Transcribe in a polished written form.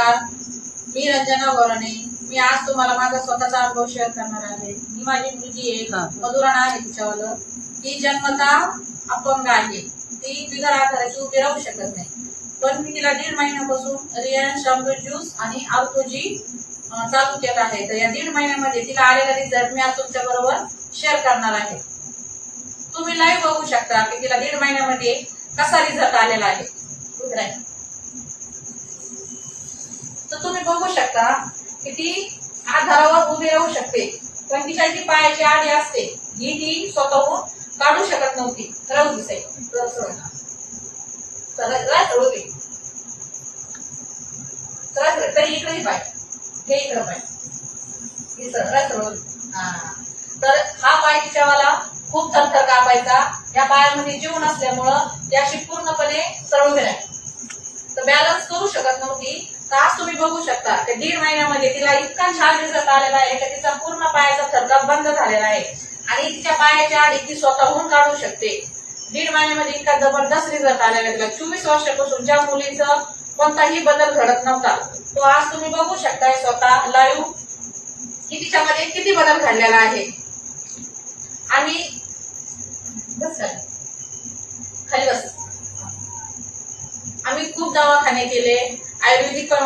नमस्कार, मी रंजना गोराणे. मी आज तुम्हाला माझा स्वतःचा अनुभव शेअर करणार आहे. ही माझी मुलगी आहे, मधुरा नाव आहे तिच्यावालं. ती जन्मता अपंग आहे. ती बिगर आधाराची उभी राहू शकत नाही. पण मी तिला 1.5 महिन्यापासून रियान अमृत ज्यूस आणि आर्थोजी चालू केला आहे. तर या 1.5 महिन्यामध्ये तिला आलेला रिझल्ट मी आज तुमच्या बरोबर शेअर करणार आहे. तुम्ही लाईव्ह बघू शकता की तिला 1.5 महिन्यामध्ये कसा रिझल्ट आलेला आहे. तर तुम्ही बघू शकता की ती आधारावर उभी राहू शकते. पण तिच्या जी पायाची आडी असते ही ती स्वतःहून काढू शकत नव्हती. राहू दिसे तरी इकडे पाय हे इकडे पाय तर हा पाय तिच्यावाला खूप थरथर कापायचा. या पायामध्ये जीव नसल्यामुळं त्याशी पूर्णपणे सरळ उभी राहिली. तर बॅलन्स करू शकत नव्हती. तर आज तुम्ही बघू शकता की 1.5 महिन्यामध्ये तिला इतका छान रिझल्ट आलेला आहे की तिचा पूर्ण पायाचा थरकाप बंद झालेला आहे आणि तिच्या पायाच्या आडी ती स्वतःहून काढू शकते. 1.5 महिन्यामध्ये इतका जबरदस्त रिझल्ट आलेला आहे. 24 वर्षापासून ज्या मुलीचा कोणताही बदल घडत नव्हता तो आज तुम्ही बघू शकताय स्वतः लाईव्ह की तिच्यामध्ये किती बदल घडलेला आहे. आणि खाली बस आम्ही खूप दवाखाने केले, आयुर्वेदिक पण